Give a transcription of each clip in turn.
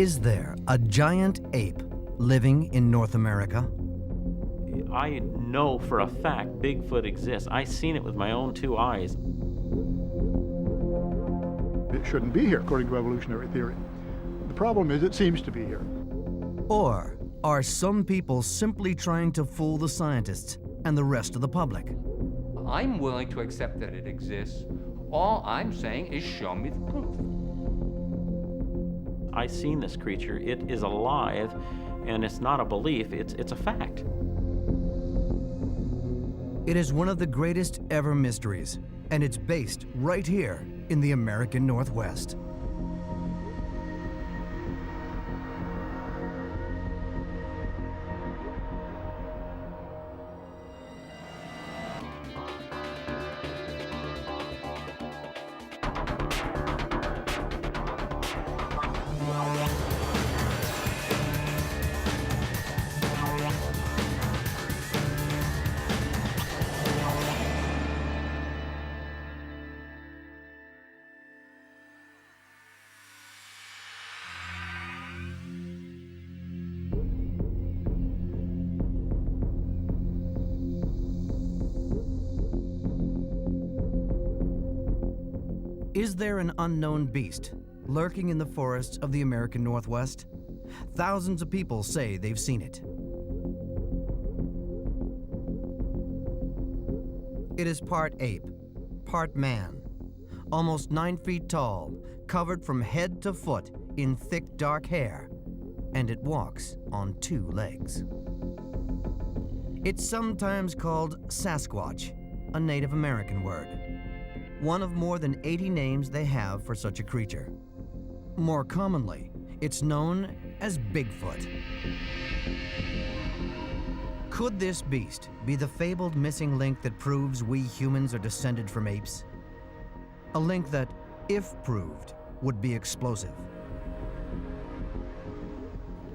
Is there a giant ape living in North America? I know for a fact Bigfoot exists. I've seen it with my own two eyes. It shouldn't be here, according to evolutionary theory. The problem is it seems to be here. Or are some people simply trying to fool the scientists and the rest of the public? I'm willing to accept that it exists. All I'm saying is show me the proof. I've seen this creature. It is alive, and it's not a belief, it's a fact. It is one of the greatest ever mysteries, and it's based right here in the American Northwest. Is there an unknown beast lurking in the forests of the American Northwest? Thousands of people say they've seen it. It is part ape, part man. Almost 9 feet tall, covered from head to foot in thick dark hair, and it walks on 2 legs. It's sometimes called Sasquatch, a Native American word. One of more than 80 names they have for such a creature. More commonly, it's known as Bigfoot. Could this beast be the fabled missing link that proves we humans are descended from apes? A link that, if proved, would be explosive.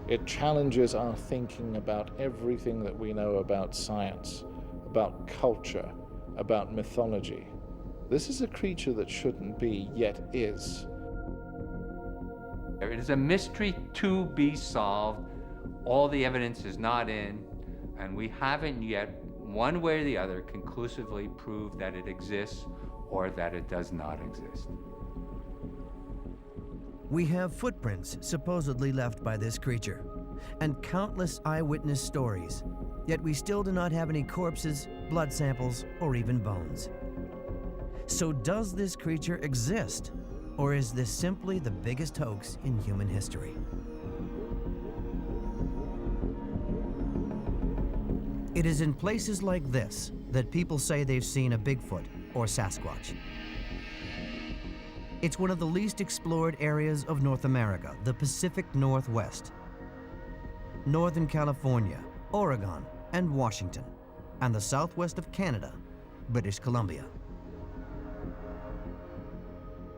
It challenges our thinking about everything that we know about science, about culture, about mythology. This is a creature that shouldn't be, yet is. It is a mystery to be solved. All the evidence is not in, and we haven't yet, one way or the other, conclusively proved that it exists or that it does not exist. We have footprints supposedly left by this creature, and countless eyewitness stories, yet we still do not have any corpses, blood samples, or even bones. So does this creature exist, or is this simply the biggest hoax in human history? It is in places like this that people say they've seen a Bigfoot or Sasquatch. It's one of the least explored areas of North America, the Pacific Northwest. Northern California, Oregon, and Washington, and the southwest of Canada, British Columbia.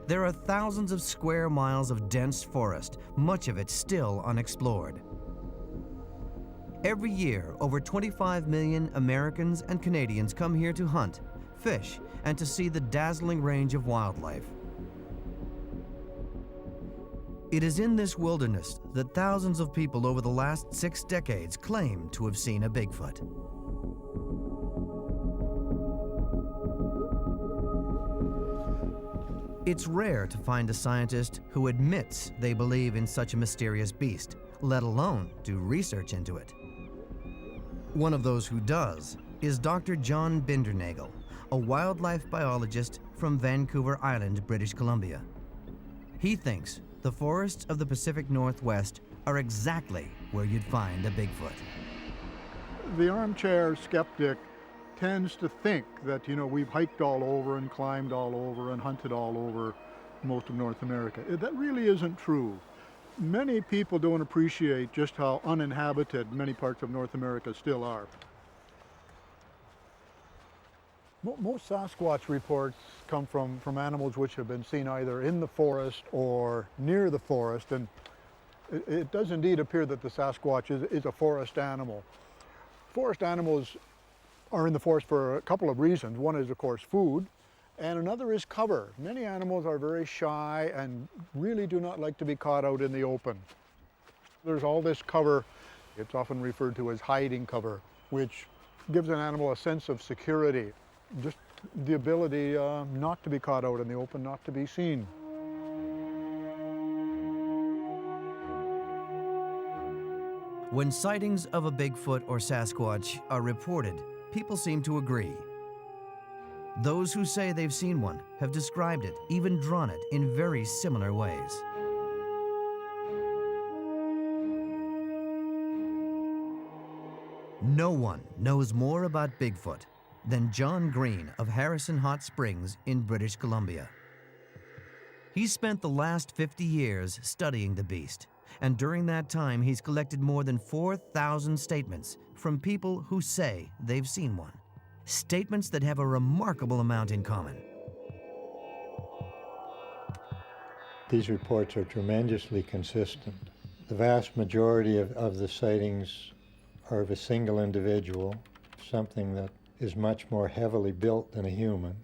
There are thousands of square miles of dense forest, much of it still unexplored. Every year, over 25 million Americans and Canadians come here to hunt, fish, and to see the dazzling range of wildlife. It is in this wilderness that thousands of people over the last 6 decades claim to have seen a Bigfoot. It's rare to find a scientist who admits they believe in such a mysterious beast, let alone do research into it. One of those who does is Dr. John Bindernagel, a wildlife biologist from Vancouver Island, British Columbia. He thinks the forests of the Pacific Northwest are exactly where you'd find a Bigfoot. The armchair skeptic tends to think that, we've hiked all over and climbed all over and hunted all over most of North America. That really isn't true. Many people don't appreciate just how uninhabited many parts of North America still are. Most Sasquatch reports come from animals which have been seen either in the forest or near the forest, and it does indeed appear that the Sasquatch is a forest animal. Forest animals are in the forest for a couple of reasons. One is, of course, food, and another is cover. Many animals are very shy and really do not like to be caught out in the open. There's all this cover. It's often referred to as hiding cover, which gives an animal a sense of security, just the ability not to be caught out in the open, not to be seen. When sightings of a Bigfoot or Sasquatch are reported, people seem to agree. Those who say they've seen one have described it, even drawn it, in very similar ways. No one knows more about Bigfoot than John Green of Harrison Hot Springs in British Columbia. He's spent the last 50 years studying the beast, and during that time he's collected more than 4,000 statements from people who say they've seen one. Statements that have a remarkable amount in common. These reports are tremendously consistent. The vast majority of the sightings are of a single individual, something that is much more heavily built than a human.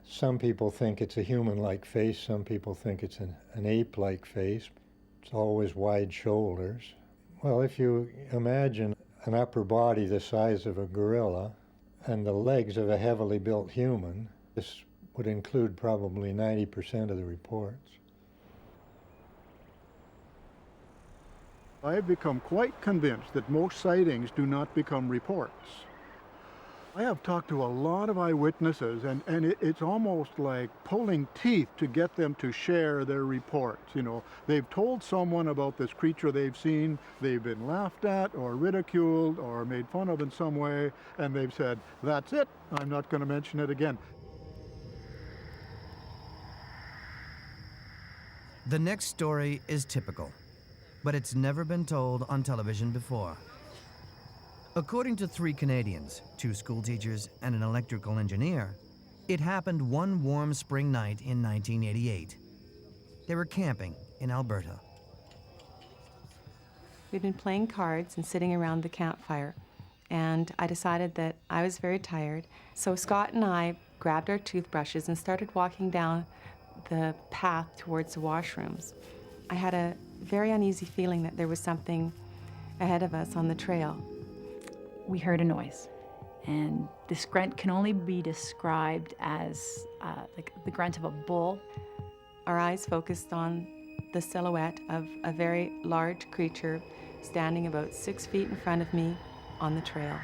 Some people think it's a human-like face, some people think it's an ape-like face. It's always wide shoulders. Well, if you imagine an upper body the size of a gorilla and the legs of a heavily built human, this would include probably 90% of the reports. I have become quite convinced that most sightings do not become reports. I have talked to a lot of eyewitnesses, and it's almost like pulling teeth to get them to share their reports. You know, they've told someone about this creature they've seen, they've been laughed at or ridiculed or made fun of in some way, and they've said, that's it, I'm not going to mention it again. The next story is typical, but it's never been told on television before. According to 3 Canadians, 2 schoolteachers and an electrical engineer, it happened one warm spring night in 1988. They were camping in Alberta. We'd been playing cards and sitting around the campfire, and I decided that I was very tired. So Scott and I grabbed our toothbrushes and started walking down the path towards the washrooms. I had a very uneasy feeling that there was something ahead of us on the trail. We heard a noise, and this grunt can only be described as like the grunt of a bull. Our eyes focused on the silhouette of a very large creature standing about 6 feet in front of me on the trail.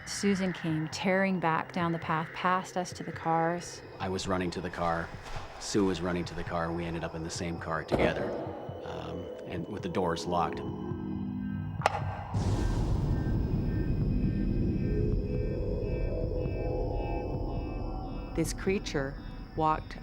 Susan came tearing back down the path past us to the cars. I was running to the car. Sue was running to the car. We ended up in the same car together, and with the doors locked. This creature walked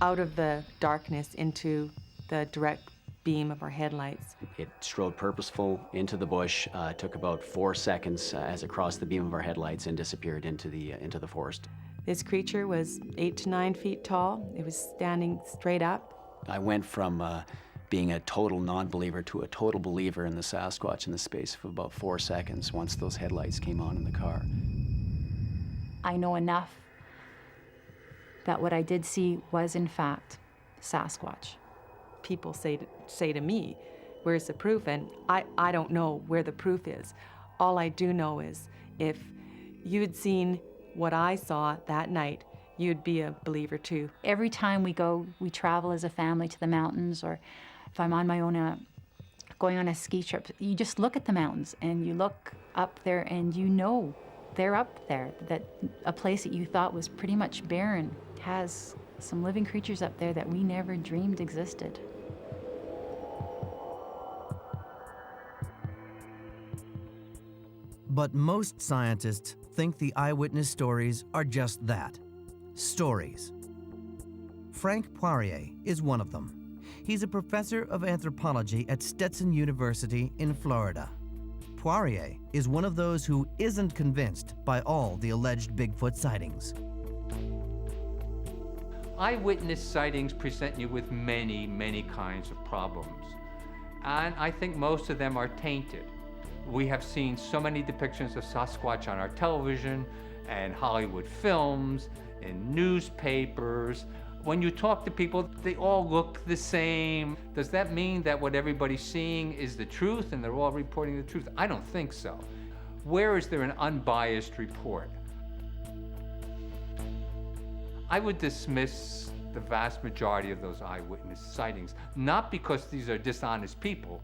out of the darkness into the direct beam of our headlights. It strode purposeful into the bush, took about 4 seconds as it crossed the beam of our headlights and disappeared into the forest. This creature was 8 to 9 feet tall. It was standing straight up. I went from being a total non-believer to a total believer in the Sasquatch in the space of about 4 seconds once those headlights came on in the car. I know enough that what I did see was, in fact, Sasquatch. People say to me, where's the proof? And I don't know where the proof is. All I do know is if you'd seen what I saw that night, you'd be a believer too. Every time we travel as a family to the mountains, or if I'm on my own going on a ski trip, you just look at the mountains and you look up there and you know they're up there, that a place that you thought was pretty much barren has some living creatures up there that we never dreamed existed. But most scientists think the eyewitness stories are just that, stories. Frank Poirier is one of them. He's a professor of anthropology at Stetson University in Florida. Poirier is one of those who isn't convinced by all the alleged Bigfoot sightings. Eyewitness sightings present you with many, many kinds of problems. And I think most of them are tainted. We have seen so many depictions of Sasquatch on our television and Hollywood films, in newspapers, When you talk to people, they all look the same. Does that mean that what everybody's seeing is the truth and they're all reporting the truth? I don't think so. Where is there an unbiased report? I would dismiss the vast majority of those eyewitness sightings, not because these are dishonest people,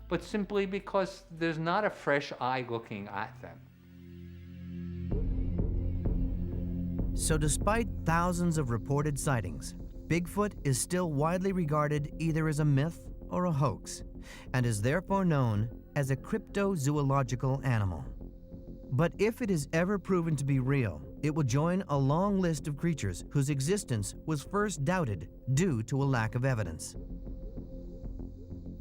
but simply because there's not a fresh eye looking at them. So despite thousands of reported sightings, Bigfoot is still widely regarded either as a myth or a hoax, and is therefore known as a cryptozoological animal. But if it is ever proven to be real, it will join a long list of creatures whose existence was first doubted due to a lack of evidence.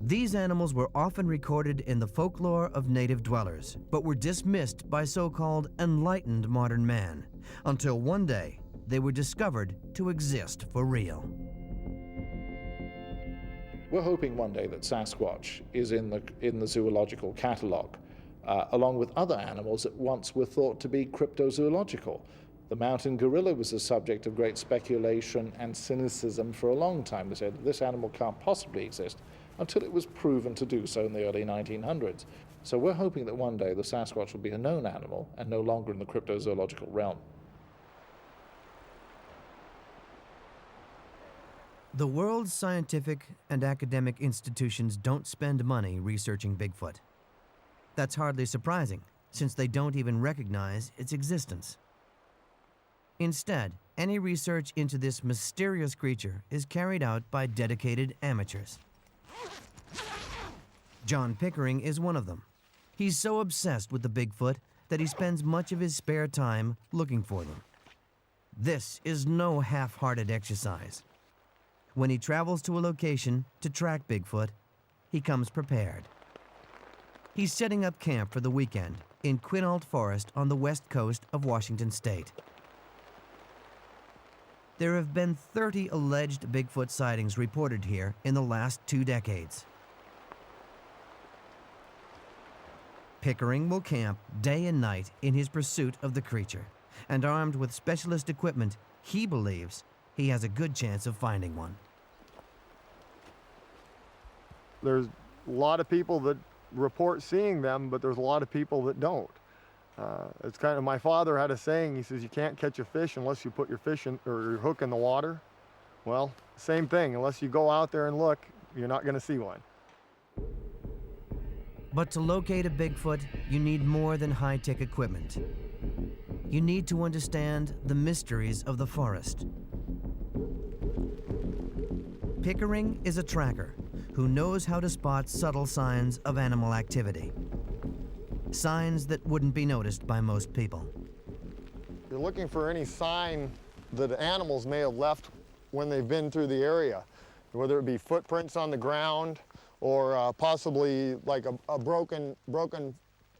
These animals were often recorded in the folklore of native dwellers, but were dismissed by so-called enlightened modern man, until one day they were discovered to exist for real. We're hoping one day that Sasquatch is in the zoological catalog, along with other animals that once were thought to be cryptozoological. The mountain gorilla was a subject of great speculation and cynicism for a long time. They said this animal can't possibly exist, until it was proven to do so in the early 1900s. So we're hoping that one day the Sasquatch will be a known animal and no longer in the cryptozoological realm. The world's scientific and academic institutions don't spend money researching Bigfoot. That's hardly surprising, since they don't even recognize its existence. Instead, any research into this mysterious creature is carried out by dedicated amateurs. John Pickering is one of them. He's so obsessed with the Bigfoot that he spends much of his spare time looking for them. This is no half-hearted exercise. When he travels to a location to track Bigfoot, he comes prepared. He's setting up camp for the weekend in Quinault Forest on the west coast of Washington State. There have been 30 alleged Bigfoot sightings reported here in the last 2 decades. Pickering will camp day and night in his pursuit of the creature, and armed with specialist equipment, he believes he has a good chance of finding one. There's a lot of people that report seeing them, but there's a lot of people that don't. It's kind of, my father had a saying, he says, you can't catch a fish unless you put your fish in, or your hook in the water. Well, same thing, unless you go out there and look, you're not going to see one. But to locate a Bigfoot, you need more than high-tech equipment. You need to understand the mysteries of the forest. Pickering is a tracker who knows how to spot subtle signs of animal activity. Signs that wouldn't be noticed by most people. You're looking for any sign that animals may have left when they've been through the area, whether it be footprints on the ground or possibly like a broken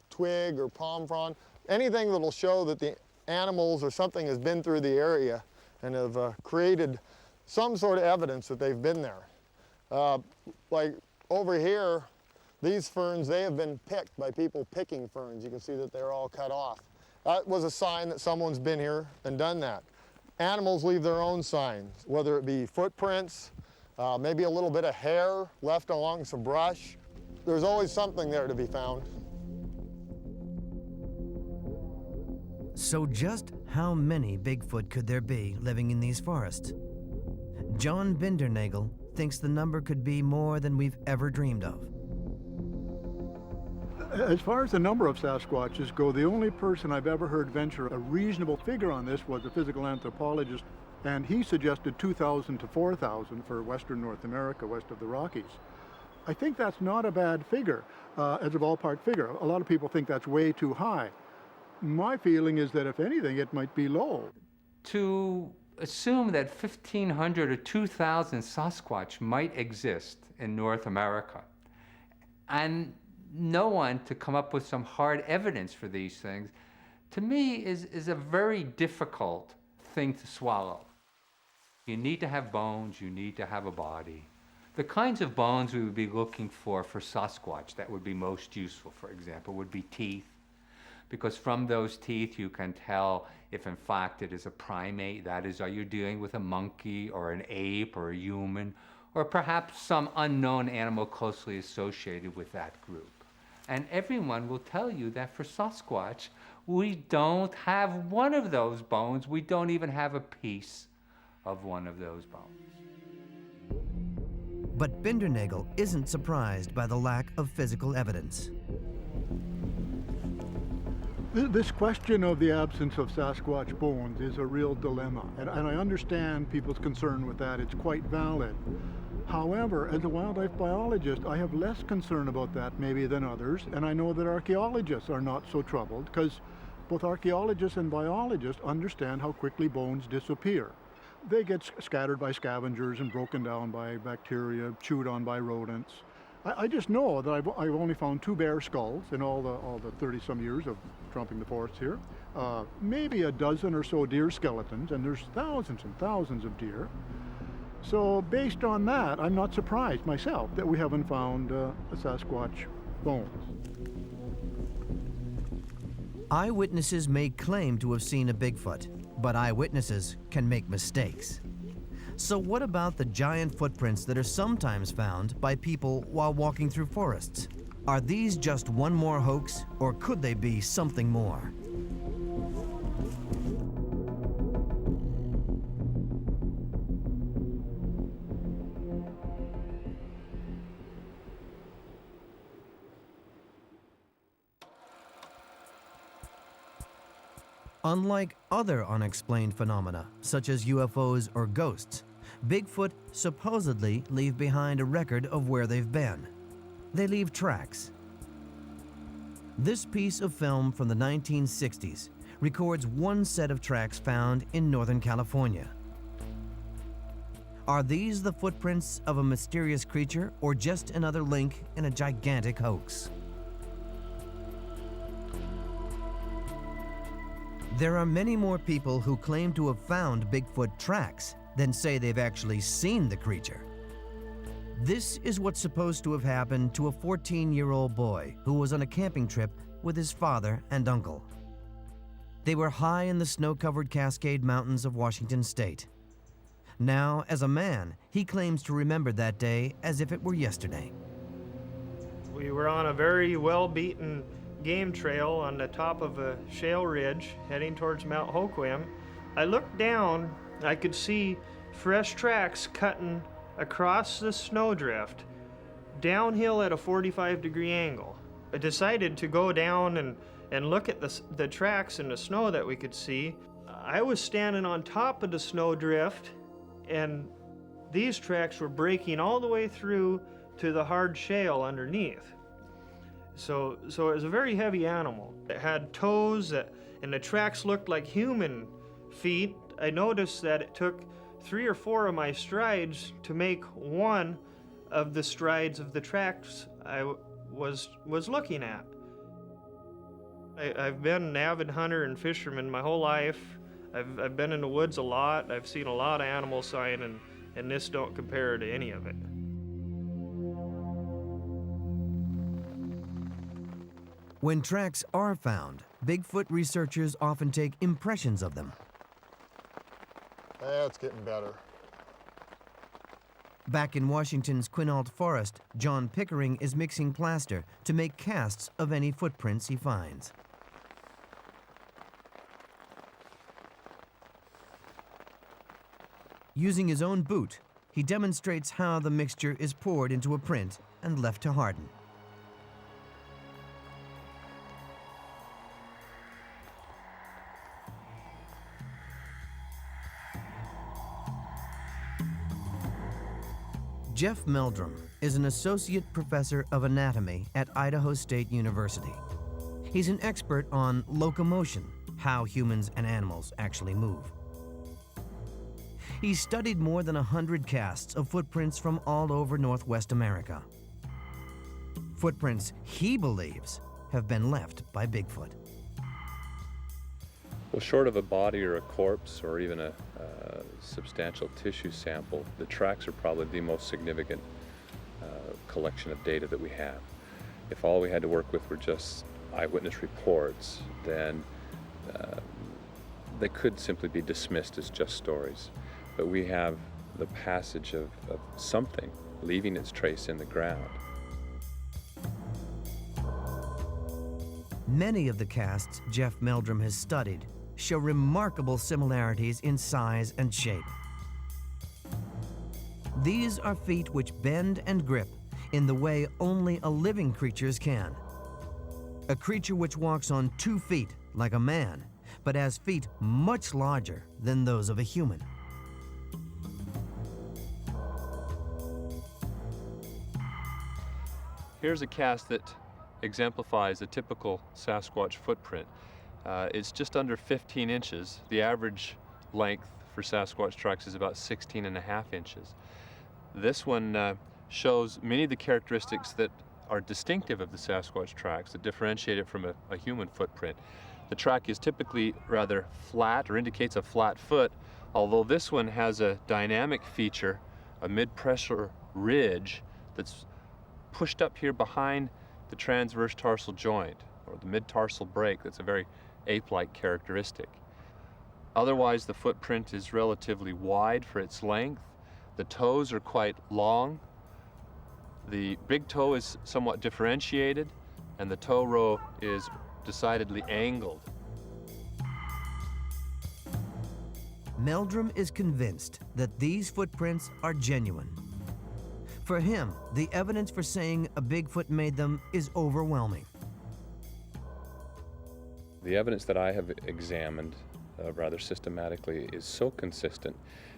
twig or palm frond. Anything that'll show that the animals or something has been through the area and have created some sort of evidence that they've been there. Like over here, these ferns, they have been picked by people picking ferns. You can see that they're all cut off. That was a sign that someone's been here and done that. Animals leave their own signs, whether it be footprints, maybe a little bit of hair left along some brush. There's always something there to be found. So just how many Bigfoot could there be living in these forests? John Bindernagel thinks the number could be more than we've ever dreamed of. As far as the number of Sasquatches go, the only person I've ever heard venture a reasonable figure on this was a physical anthropologist, and he suggested 2,000 to 4,000 for Western North America, west of the Rockies. I think that's not a bad figure, as a ballpark figure. A lot of people think that's way too high. My feeling is that if anything, it might be low. To assume that 1,500 or 2,000 Sasquatch might exist in North America, and no one to come up with some hard evidence for these things, to me is a very difficult thing to swallow. You need to have bones, you need to have a body. The kinds of bones we would be looking for Sasquatch that would be most useful, for example, would be teeth, because from those teeth you can tell if in fact it is a primate, that is, are you dealing with a monkey or an ape or a human, or perhaps some unknown animal closely associated with that group. And everyone will tell you that for Sasquatch, we don't have one of those bones. We don't even have a piece of one of those bones. But Bindernagel isn't surprised by the lack of physical evidence. This question of the absence of Sasquatch bones is a real dilemma, and I understand people's concern with that. It's quite valid. However, as a wildlife biologist, I have less concern about that maybe than others, and I know that archaeologists are not so troubled, because both archaeologists and biologists understand how quickly bones disappear. They get scattered by scavengers and broken down by bacteria, chewed on by rodents. I just know that I've only found 2 bear skulls in all the 30-some years of trumping the forest here. Maybe a dozen or so deer skeletons, and there's thousands and thousands of deer. So based on that, I'm not surprised myself that we haven't found a Sasquatch bones. Eyewitnesses may claim to have seen a Bigfoot, but eyewitnesses can make mistakes. So what about the giant footprints that are sometimes found by people while walking through forests? Are these just one more hoax, or could they be something more? Unlike other unexplained phenomena, such as UFOs or ghosts, Bigfoot supposedly leave behind a record of where they've been. They leave tracks. This piece of film from the 1960s records one set of tracks found in Northern California. Are these the footprints of a mysterious creature, or just another link in a gigantic hoax? There are many more people who claim to have found Bigfoot tracks than say they've actually seen the creature. This is what's supposed to have happened to a 14-year-old boy who was on a camping trip with his father and uncle. They were high in the snow-covered Cascade Mountains of Washington State. Now, as a man, he claims to remember that day as if it were yesterday. We were on a very well-beaten game trail on the top of a shale ridge heading towards Mount Hoquiam. I looked down, I could see fresh tracks cutting across the snowdrift downhill at a 45-degree angle. I decided to go down and look at the tracks in the snow that we could see. I was standing on top of the snowdrift, and these tracks were breaking all the way through to the hard shale underneath. So it was a very heavy animal. It had toes, and the tracks looked like human feet. I noticed that it took 3 or 4 of my strides to make one of the strides of the tracks I was looking at. I've been an avid hunter and fisherman my whole life. I've been in the woods a lot. I've seen a lot of animal sign, and this don't compare to any of it. When tracks are found, Bigfoot researchers often take impressions of them. That's getting better. Back in Washington's Quinault Forest, John Pickering is mixing plaster to make casts of any footprints he finds. Using his own boot, he demonstrates how the mixture is poured into a print and left to harden. Jeff Meldrum is an associate professor of anatomy at Idaho State University. He's an expert on locomotion, how humans and animals actually move. He's studied more than 100 casts of footprints from all over Northwest America. Footprints he believes have been left by Bigfoot. Well, short of a body or a corpse or even a substantial tissue sample, the tracks are probably the most significant collection of data that we have. If all we had to work with were just eyewitness reports, then they could simply be dismissed as just stories. But we have the passage of something leaving its trace in the ground. Many of the casts Jeff Meldrum has studied show remarkable similarities in size and shape. These are feet which bend and grip in the way only a living creature's can. A creature which walks on 2 feet like a man, but has feet much larger than those of a human. Here's a cast that exemplifies a typical Sasquatch footprint. It's just under 15 inches. The average length for Sasquatch tracks is about 16.5 inches. This one shows many of the characteristics that are distinctive of the Sasquatch tracks that differentiate it from a human footprint. The track is typically rather flat, or indicates a flat foot, although this one has a dynamic feature, a mid-pressure ridge that's pushed up here behind the transverse tarsal joint, or the mid-tarsal break. That's a very ape-like characteristic. Otherwise, the footprint is relatively wide for its length. The toes are quite long. The big toe is somewhat differentiated, and the toe row is decidedly angled. Meldrum is convinced that these footprints are genuine. For him, the evidence for saying a Bigfoot made them is overwhelming. The evidence that I have examined rather systematically is so consistent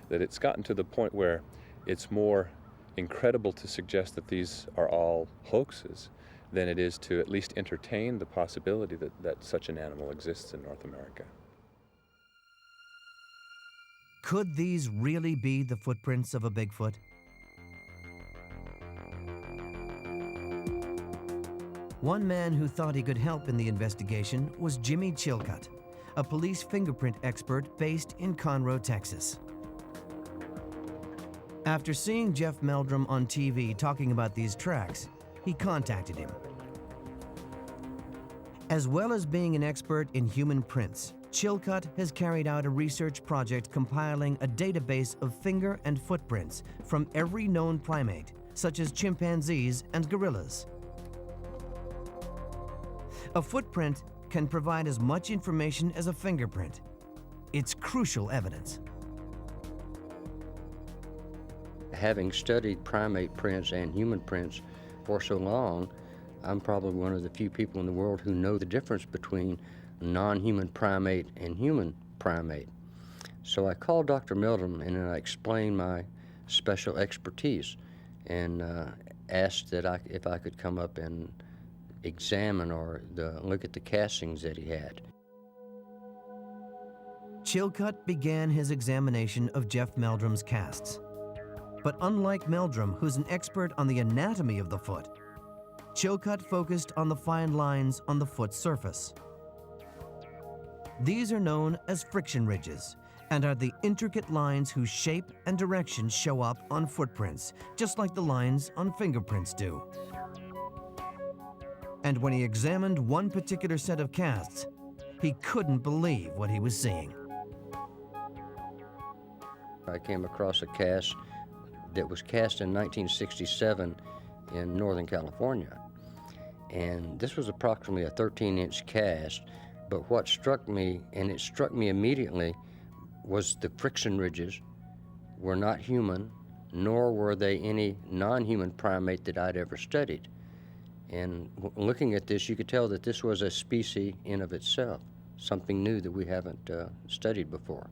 that it's gotten to the point where it's more incredible to suggest that these are all hoaxes than it is to at least entertain the possibility that such an animal exists in North America. Could these really be the footprints of a Bigfoot? One man who thought he could help in the investigation was Jimmy Chilcutt, a police fingerprint expert based in Conroe, Texas. After seeing Jeff Meldrum on TV talking about these tracks, he contacted him. As well as being an expert in human prints, Chilcutt has carried out a research project compiling a database of finger and footprints from every known primate, such as chimpanzees and gorillas. A footprint can provide as much information as a fingerprint. It's crucial evidence. Having studied primate prints and human prints for so long, I'm probably one of the few people in the world who know the difference between non-human primate and human primate. So I called Dr. Meldrum and I explained my special expertise and asked that if I could come up and examine or look at the castings that he had. Chilcutt began his examination of Jeff Meldrum's casts. But unlike Meldrum, who's an expert on the anatomy of the foot, Chilcutt focused on the fine lines on the foot surface. These are known as friction ridges and are the intricate lines whose shape and direction show up on footprints, just like the lines on fingerprints do. And when he examined one particular set of casts, he couldn't believe what he was seeing. I came across a cast that was cast in 1967 in Northern California. And this was approximately a 13-inch cast, but what struck me, and it struck me immediately, was the friction ridges were not human, nor were they any non-human primate that I'd ever studied. And looking at this, you could tell that this was a species in of itself, something new that we haven't studied before.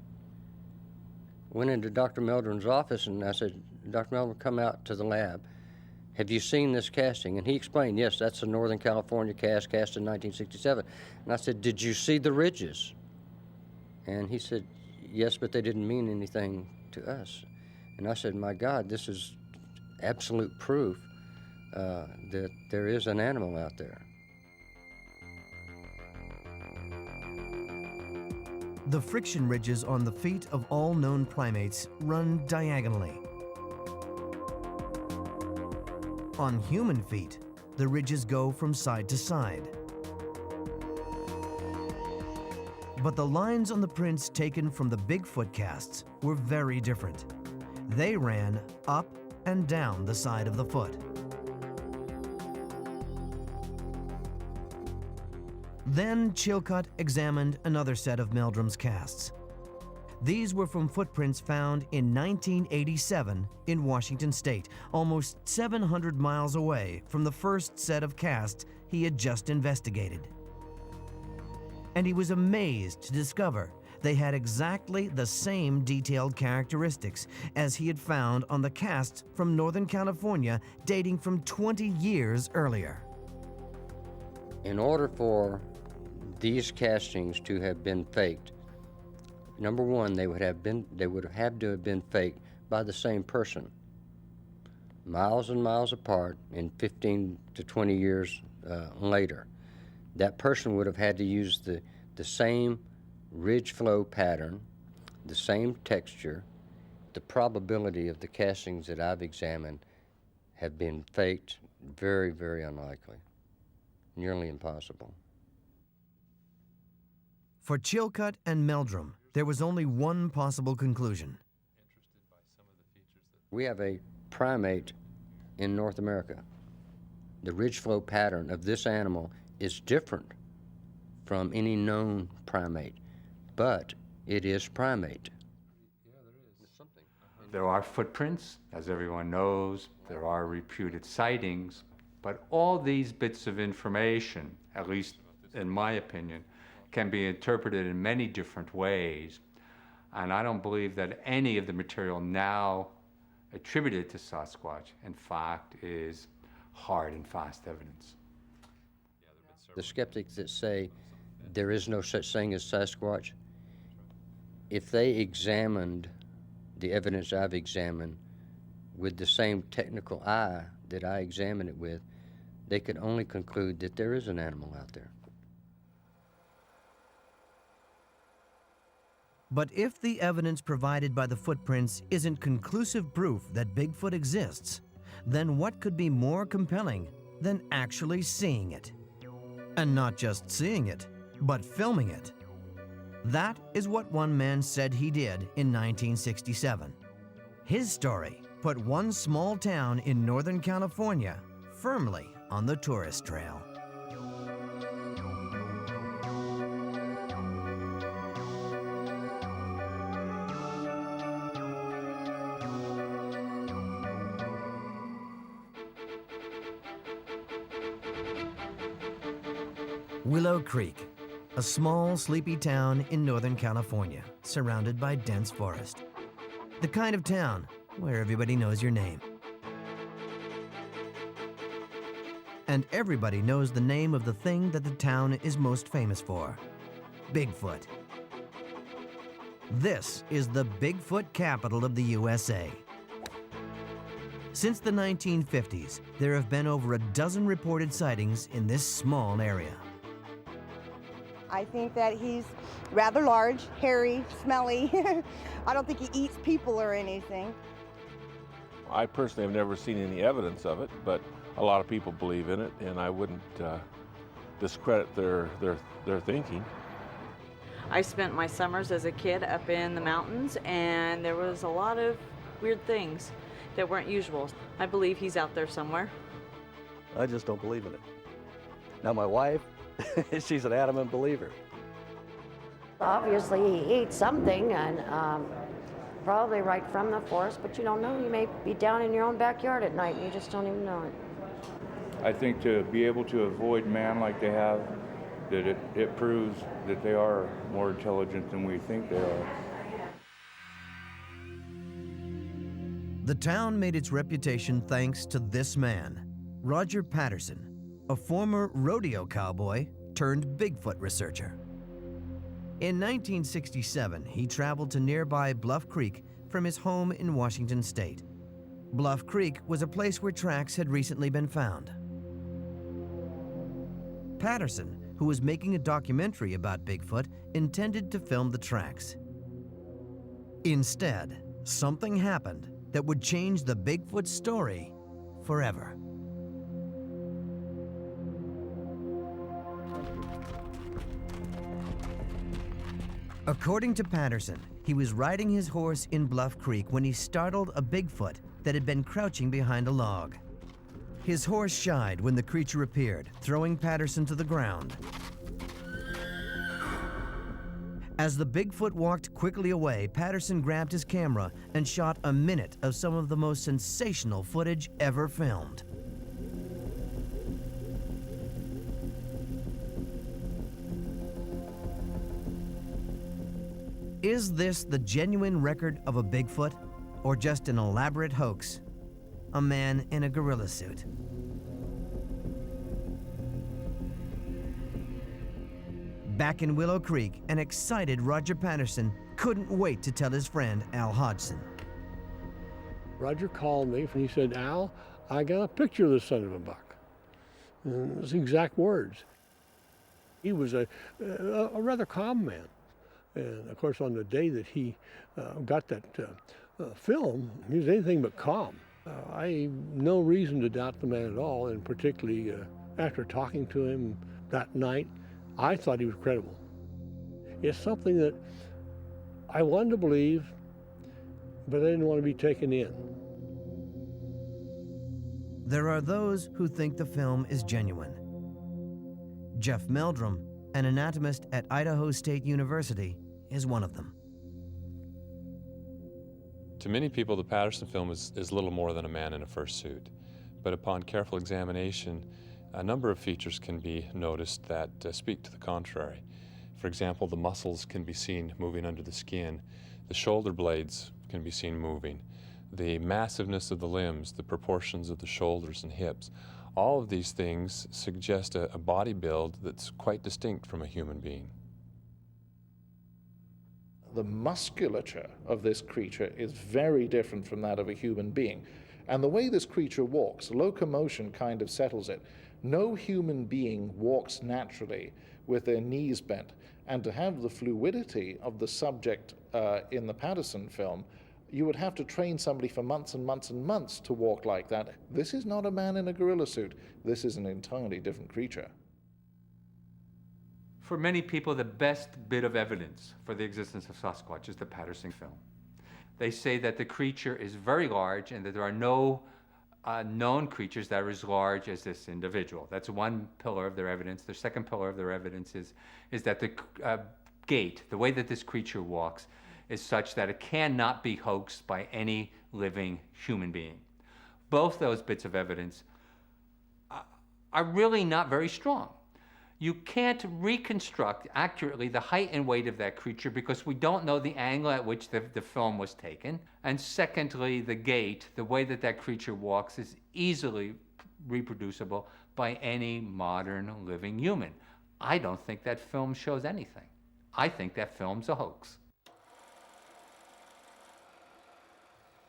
Went into Dr. Meldrum's office and I said, Dr. Meldrum, come out to the lab. Have you seen this casting? And he explained, yes, that's a Northern California cast in 1967. And I said, did you see the ridges? And he said, yes, but they didn't mean anything to us. And I said, my God, this is absolute proof that there is an animal out there. The friction ridges on the feet of all known primates run diagonally. On human feet, the ridges go from side to side. But the lines on the prints taken from the Bigfoot casts were very different. They ran up and down the side of the foot. Then Chilcott examined another set of Meldrum's casts. These were from footprints found in 1987 in Washington State, almost 700 miles away from the first set of casts he had just investigated. And he was amazed to discover they had exactly the same detailed characteristics as he had found on the casts from Northern California dating from 20 years earlier. In order for these castings to have been faked, number one, they would have had to have been faked by the same person, miles and miles apart, and 15 to 20 years later. That person would have had to use the same ridge flow pattern, the same texture. The probability of the castings that I've examined have been faked very, very unlikely, nearly impossible. For Chilcott and Meldrum, there was only one possible conclusion. We have a primate in North America. The ridge flow pattern of this animal is different from any known primate, but it is primate. There are footprints, as everyone knows. There are reputed sightings, but all these bits of information, at least in my opinion, can be interpreted in many different ways. And I don't believe that any of the material now attributed to Sasquatch, in fact, is hard and fast evidence. The skeptics that say there is no such thing as Sasquatch, if they examined the evidence I've examined with the same technical eye that I examine it with, they could only conclude that there is an animal out there. But if the evidence provided by the footprints isn't conclusive proof that Bigfoot exists, then what could be more compelling than actually seeing it? And not just seeing it, but filming it. That is what one man said he did in 1967. His story put one small town in Northern California firmly on the tourist trail. Willow Creek, a small, sleepy town in Northern California, surrounded by dense forest. The kind of town where everybody knows your name. And everybody knows the name of the thing that the town is most famous for: Bigfoot. This is the Bigfoot capital of the USA. Since the 1950s, there have been over a dozen reported sightings in this small area. I think that he's rather large, hairy, smelly. I don't think he eats people or anything. I personally have never seen any evidence of it, but a lot of people believe in it, and I wouldn't discredit their thinking. I spent my summers as a kid up in the mountains, and there was a lot of weird things that weren't usual. I believe he's out there somewhere. I just don't believe in it. Now my wife, she's an adamant believer. Obviously he eats something, and probably right from the forest, but you don't know. You may be down in your own backyard at night and you just don't even know it. I think to be able to avoid man like they have, that it proves that they are more intelligent than we think they are. The town made its reputation thanks to this man, Roger Patterson, a former rodeo cowboy turned Bigfoot researcher. In 1967, he traveled to nearby Bluff Creek from his home in Washington State. Bluff Creek was a place where tracks had recently been found. Patterson, who was making a documentary about Bigfoot, intended to film the tracks. Instead, something happened that would change the Bigfoot story forever. According to Patterson, he was riding his horse in Bluff Creek when he startled a Bigfoot that had been crouching behind a log. His horse shied when the creature appeared, throwing Patterson to the ground. As the Bigfoot walked quickly away, Patterson grabbed his camera and shot a minute of some of the most sensational footage ever filmed. Is this the genuine record of a Bigfoot, or just an elaborate hoax? A man in a gorilla suit. Back in Willow Creek, an excited Roger Patterson couldn't wait to tell his friend Al Hodgson. Roger called me and he said, "Al, I got a picture of the son of a buck." And those exact words. He was a rather calm man. And of course, on the day that he got that film, he was anything but calm. I no reason to doubt the man at all, and particularly after talking to him that night, I thought he was credible. It's something that I wanted to believe, but I didn't want to be taken in. There are those who think the film is genuine. Jeff Meldrum, an anatomist at Idaho State University, is one of them. To many people, the Patterson film is little more than a man in a fursuit. But upon careful examination, a number of features can be noticed that speak to the contrary. For example, the muscles can be seen moving under the skin. The shoulder blades can be seen moving. The massiveness of the limbs, the proportions of the shoulders and hips, all of these things suggest a body build that's quite distinct from a human being. The musculature of this creature is very different from that of a human being. And the way this creature walks, locomotion kind of settles it. No human being walks naturally with their knees bent. And to have the fluidity of the subject in the Patterson film, you would have to train somebody for months and months and months to walk like that. This is not a man in a gorilla suit. This is an entirely different creature. For many people, the best bit of evidence for the existence of Sasquatch is the Patterson film. They say that the creature is very large and that there are no known creatures that are as large as this individual. That's one pillar of their evidence. The second pillar of their evidence is that the gait, the way that this creature walks, is such that it cannot be hoaxed by any living human being. Both those bits of evidence are really not very strong. You can't reconstruct accurately the height and weight of that creature because we don't know the angle at which the film was taken. And secondly, the gait, the way that that creature walks, is easily reproducible by any modern living human. I don't think that film shows anything. I think that film's a hoax.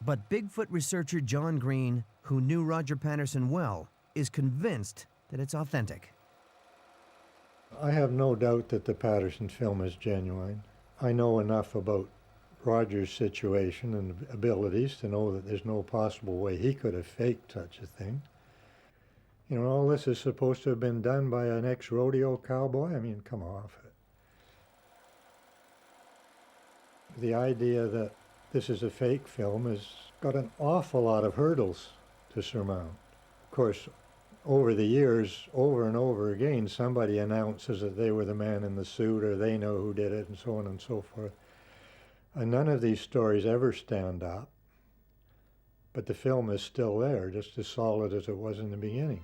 But Bigfoot researcher John Green, who knew Roger Patterson well, is convinced that it's authentic. I have no doubt that the Patterson film is genuine. I know enough about Roger's situation and abilities to know that there's no possible way he could have faked such a thing. You know, all this is supposed to have been done by an ex-rodeo cowboy. I mean, come off it. The idea that this is a fake film has got an awful lot of hurdles to surmount. Of course, over the years, over and over again, somebody announces that they were the man in the suit or they know who did it and so on and so forth. And none of these stories ever stand up, but the film is still there, just as solid as it was in the beginning.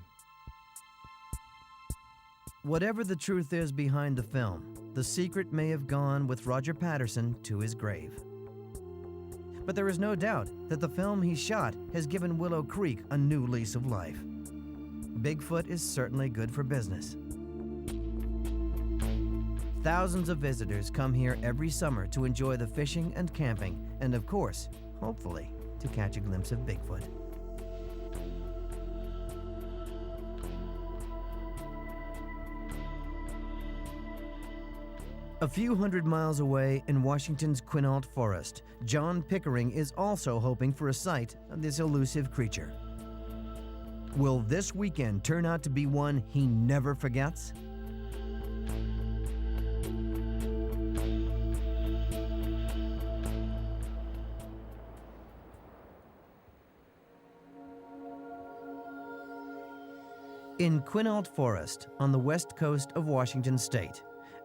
Whatever the truth is behind the film, the secret may have gone with Roger Patterson to his grave. But there is no doubt that the film he shot has given Willow Creek a new lease of life. Bigfoot is certainly good for business. Thousands of visitors come here every summer to enjoy the fishing and camping, and of course, hopefully, to catch a glimpse of Bigfoot. A few hundred miles away in Washington's Quinault Forest, John Pickering is also hoping for a sight of this elusive creature. Will this weekend turn out to be one he never forgets? In Quinault Forest, on the west coast of Washington State,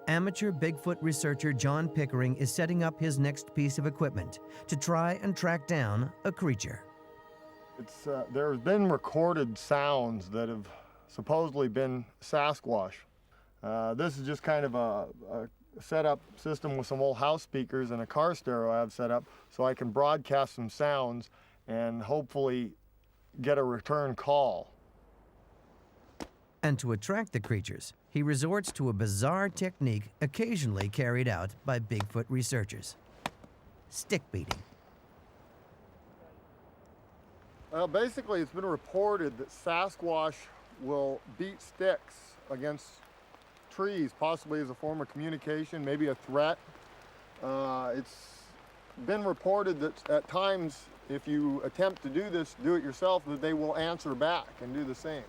amateur Bigfoot researcher John Pickering is setting up his next piece of equipment to try and track down a creature. There's been recorded sounds that have supposedly been Sasquatch. This is just kind of a setup system with some old house speakers and a car stereo I have set up so I can broadcast some sounds and hopefully get a return call. And to attract the creatures, he resorts to a bizarre technique occasionally carried out by Bigfoot researchers: stick beating. Well, basically, it's been reported that Sasquatch will beat sticks against trees, possibly as a form of communication, maybe a threat. It's been reported that at times, if you attempt to do this, do it yourself, that they will answer back and do the same.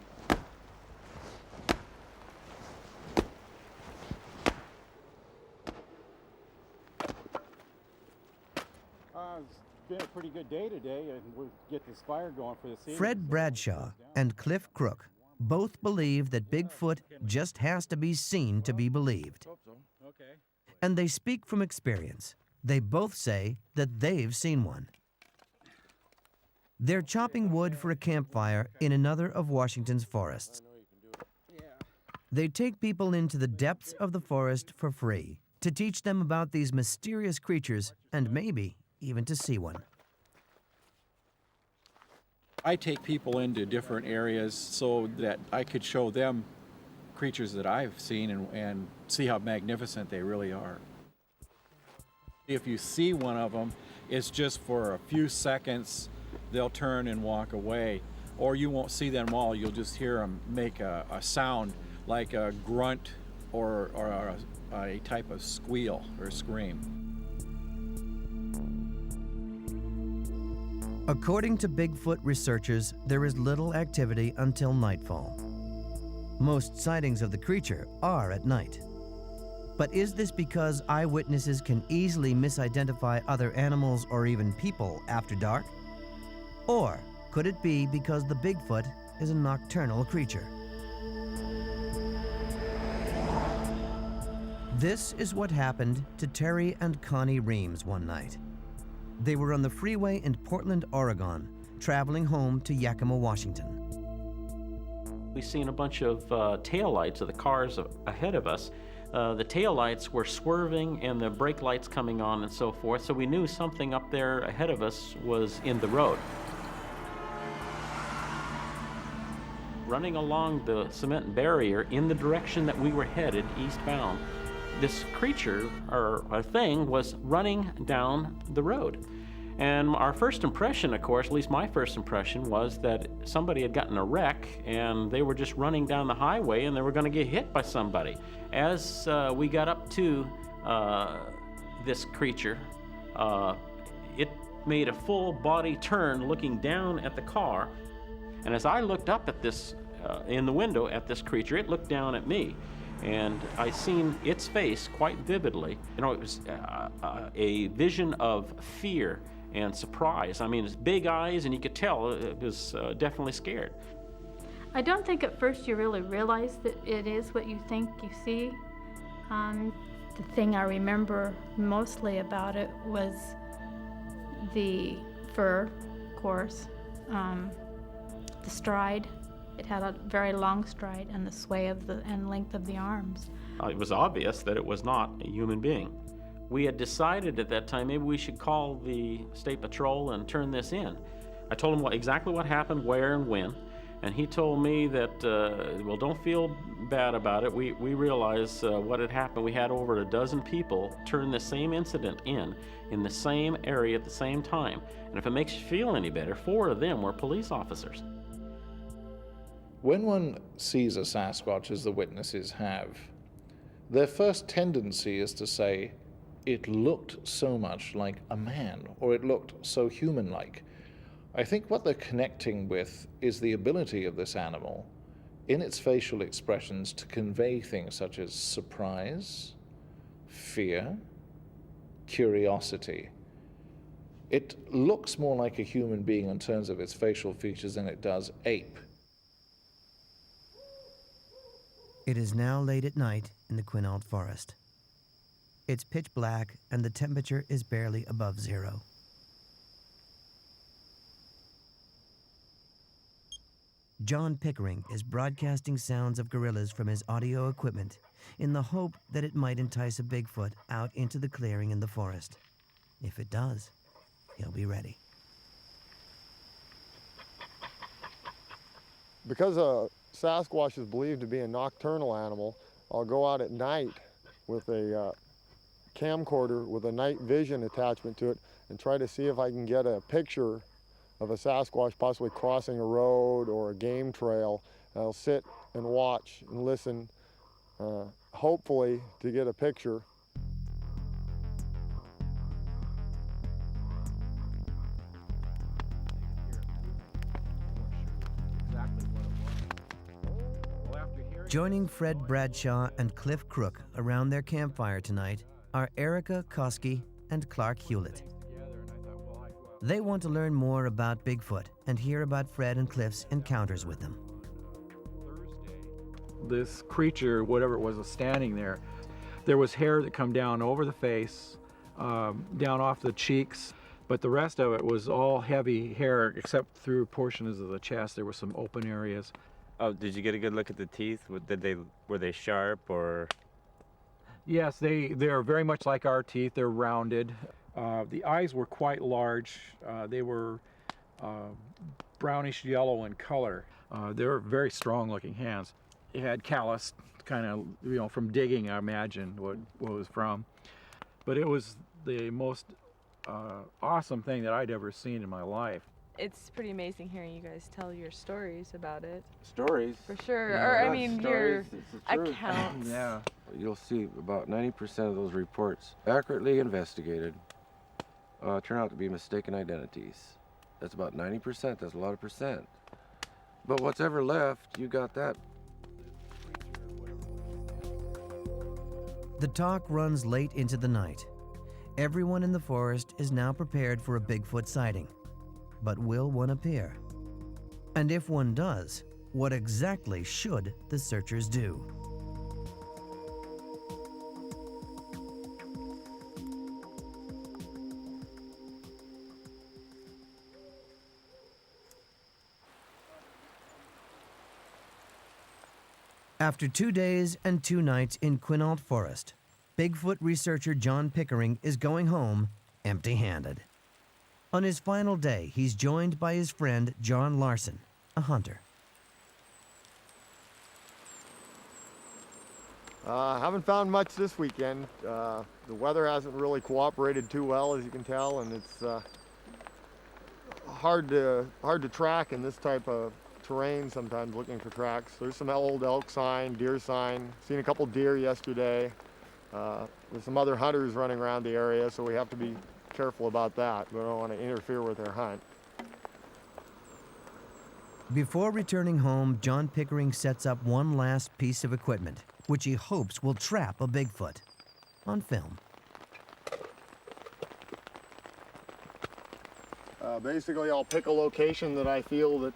It's been a pretty good day today, and we'll get this fire going for the season. Fred Bradshaw and Cliff Crook both believe that Bigfoot just has to be seen to be believed. And they speak from experience. They both say that they've seen one. They're chopping wood for a campfire in another of Washington's forests. They take people into the depths of the forest for free to teach them about these mysterious creatures and maybe even to see one. I take people into different areas so that I could show them creatures that I've seen and see how magnificent they really are. If you see one of them, it's just for a few seconds, they'll turn and walk away. Or you won't see them all, you'll just hear them make a sound like a grunt or a type of squeal or scream. According to Bigfoot researchers, there is little activity until nightfall. Most sightings of the creature are at night. But is this because eyewitnesses can easily misidentify other animals or even people after dark? Or could it be because the Bigfoot is a nocturnal creature? This is what happened to Terry and Connie Reams one night. They were on the freeway in Portland, Oregon, traveling home to Yakima, Washington. We seen a bunch of taillights of the cars ahead of us. The taillights were swerving and the brake lights coming on and so forth, so we knew something up there ahead of us was in the road. Running along the cement barrier in the direction that we were headed, eastbound, this creature, or a thing, was running down the road. And our first impression, of course, at least my first impression, was that somebody had gotten a wreck and they were just running down the highway and they were going to get hit by somebody. As we got up to this creature, it made a full body turn looking down at the car. And as I looked up at this, in the window at this creature, it looked down at me. And I seen its face quite vividly. You know, it was a vision of fear and surprise. I mean, its big eyes, and you could tell it was definitely scared. I don't think at first you really realize that it is what you think you see. The thing I remember mostly about it was the fur, of course, the stride. It had a very long stride and the sway of and length of the arms. It was obvious that it was not a human being. We had decided at that time maybe we should call the state patrol and turn this in. I told him exactly what happened, where and when, and he told me that, well, don't feel bad about it. We realized what had happened. We had over a dozen people turn the same incident in the same area at the same time. And if it makes you feel any better, 4 of them were police officers. When one sees a Sasquatch, as the witnesses have, their first tendency is to say, it looked so much like a man, or it looked so human-like. I think what they're connecting with is the ability of this animal, in its facial expressions, to convey things such as surprise, fear, curiosity. It looks more like a human being in terms of its facial features than it does ape. It is now late at night in the Quinault forest. It's pitch black and the temperature is barely above zero. John Pickering is broadcasting sounds of gorillas from his audio equipment in the hope that it might entice a Bigfoot out into the clearing in the forest. If it does, he'll be ready. Because a Sasquatch is believed to be a nocturnal animal, I'll go out at night with a camcorder with a night vision attachment to it and try to see if I can get a picture of a Sasquatch possibly crossing a road or a game trail. And I'll sit and watch and listen, hopefully to get a picture. Joining Fred Bradshaw and Cliff Crook around their campfire tonight are Erica Koski and Clark Hewlett. They want to learn more about Bigfoot and hear about Fred and Cliff's encounters with them. This creature, whatever it was standing there. There was hair that come down over the face, down off the cheeks, but the rest of it was all heavy hair except through portions of the chest. There were some open areas. Oh, did you get a good look at the teeth? Were they sharp or? Yes, they're very much like our teeth. They're rounded. The eyes were quite large. They were brownish yellow in color. They were very strong looking hands. It had callus, kind of, from digging, I imagine what it was from. But it was the most awesome thing that I'd ever seen in my life. It's pretty amazing hearing you guys tell your stories about it. Stories? For sure. Yeah, or, I mean, stories, your accounts. Yeah. You'll see about 90% of those reports, accurately investigated, turn out to be mistaken identities. That's about 90%. That's a lot of percent. But what's ever left, you got that. The talk runs late into the night. Everyone in the forest is now prepared for a Bigfoot sighting. But will one appear? And if one does, what exactly should the searchers do? After 2 days and 2 nights in Quinault Forest, Bigfoot researcher John Pickering is going home empty-handed. On his final day, he's joined by his friend John Larson, a hunter. Haven't found much this weekend. The weather hasn't really cooperated too well, as you can tell, and it's hard to track in this type of terrain sometimes, looking for tracks. There's some old elk sign, deer sign. Seen a couple deer yesterday. There's some other hunters running around the area, so we have to be careful about that. We don't want to interfere with their hunt. Before returning home, John Pickering sets up one last piece of equipment, which he hopes will trap a Bigfoot on film. Basically, I'll pick a location that I feel that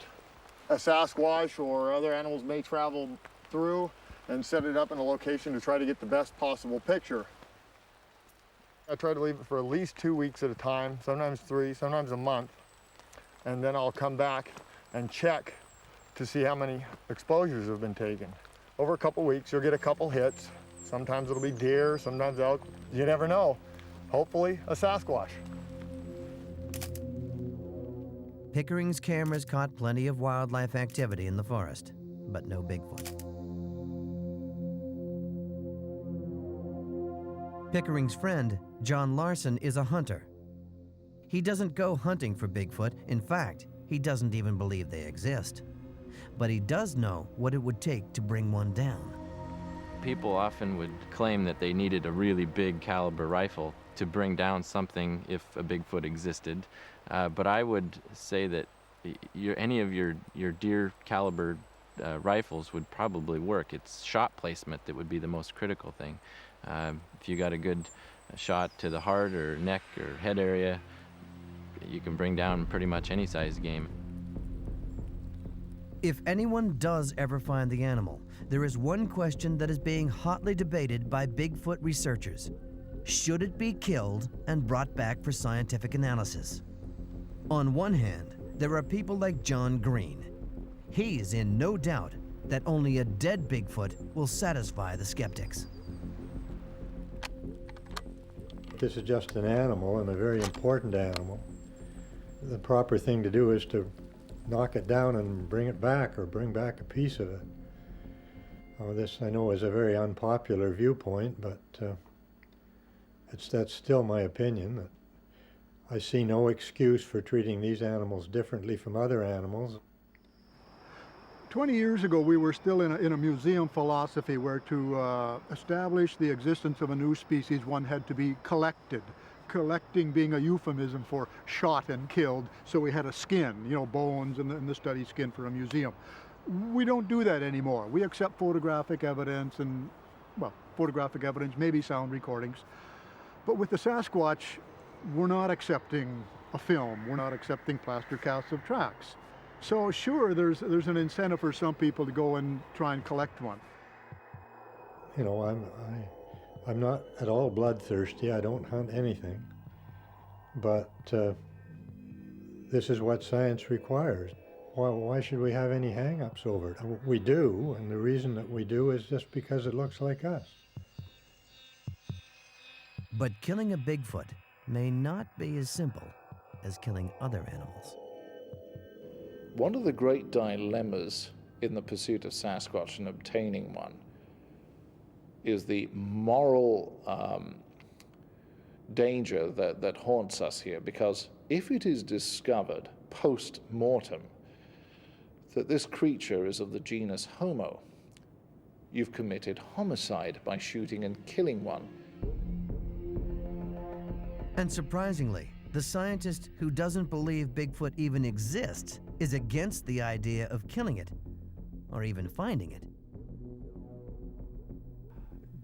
a Sasquatch or other animals may travel through and set it up in a location to try to get the best possible picture. I try to leave it for at least 2 weeks at a time, sometimes 3, sometimes a month, and then I'll come back and check to see how many exposures have been taken. Over a couple weeks, you'll get a couple hits. Sometimes it'll be deer, sometimes elk. You never know. Hopefully, a Sasquatch. Pickering's cameras caught plenty of wildlife activity in the forest, but no Bigfoot. Pickering's friend, John Larson, is a hunter. He doesn't go hunting for Bigfoot. In fact, he doesn't even believe they exist. But he does know what it would take to bring one down. People often would claim that they needed a really big caliber rifle to bring down something if a Bigfoot existed. But I would say that any of your deer caliber rifles would probably work. It's shot placement that would be the most critical thing. If you got a good shot to the heart or neck or head area, you can bring down pretty much any size game. If anyone does ever find the animal, there is one question that is being hotly debated by Bigfoot researchers. Should it be killed and brought back for scientific analysis? On one hand, there are people like John Green. He's in no doubt that only a dead Bigfoot will satisfy the skeptics. This is just an animal, and a very important animal. The proper thing to do is to knock it down and bring it back, or bring back a piece of it. This, I know, is a very unpopular viewpoint, but that's still my opinion. That I see no excuse for treating these animals differently from other animals. 20 years ago, we were still in a museum philosophy where to establish the existence of a new species, one had to be collected. Collecting being a euphemism for shot and killed, so we had a skin, you know, bones and the study skin for a museum. We don't do that anymore. We accept photographic evidence and, well, photographic evidence, maybe sound recordings. But with the Sasquatch, we're not accepting a film. We're not accepting plaster casts of tracks. So sure, there's an incentive for some people to go and try and collect one. You know, I'm not at all bloodthirsty. I don't hunt anything. But this is what science requires. Why should we have any hang-ups over it? We do, and the reason that we do is just because it looks like us. But killing a Bigfoot may not be as simple as killing other animals. One of the great dilemmas in the pursuit of Sasquatch and obtaining one is the moral danger that haunts us here, because if it is discovered post-mortem that this creature is of the genus Homo, you've committed homicide by shooting and killing one. And surprisingly, the scientist who doesn't believe Bigfoot even exists is against the idea of killing it, or even finding it.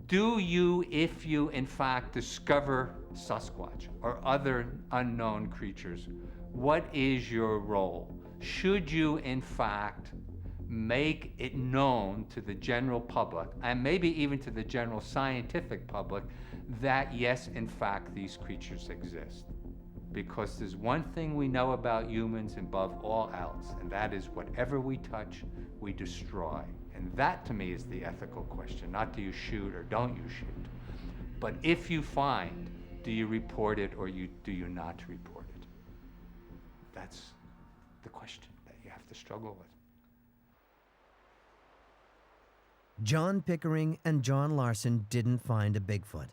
Do you, if you in fact discover Sasquatch or other unknown creatures, what is your role? Should you in fact make it known to the general public, and maybe even to the general scientific public, that yes, in fact, these creatures exist? Because there's one thing we know about humans above all else, and that is whatever we touch, we destroy. And that, to me, is the ethical question. Not do you shoot or don't you shoot, but if you find, do you report it or do you not report it? That's the question that you have to struggle with. John Pickering and John Larson didn't find a Bigfoot.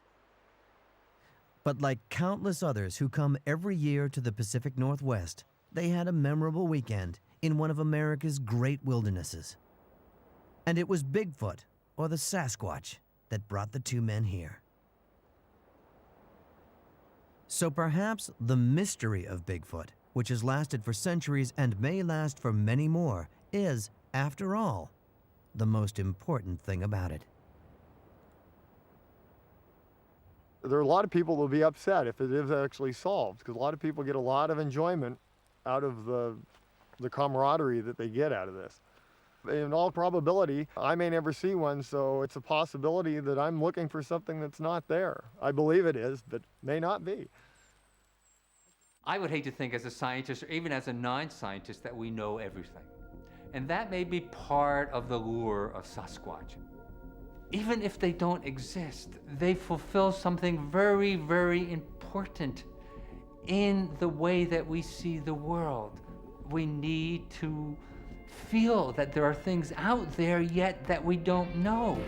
But like countless others who come every year to the Pacific Northwest, they had a memorable weekend in one of America's great wildernesses. And it was Bigfoot, or the Sasquatch, that brought the two men here. So perhaps the mystery of Bigfoot, which has lasted for centuries and may last for many more, is, after all, the most important thing about it. There are a lot of people that will be upset if it is actually solved, because a lot of people get a lot of enjoyment out of the camaraderie that they get out of this. In all probability, I may never see one, so it's a possibility that I'm looking for something that's not there. I believe it is, but may not be. I would hate to think as a scientist, or even as a non-scientist, that we know everything. And that may be part of the lure of Sasquatch. Even if they don't exist, they fulfill something very, very important in the way that we see the world. We need to feel that there are things out there yet that we don't know.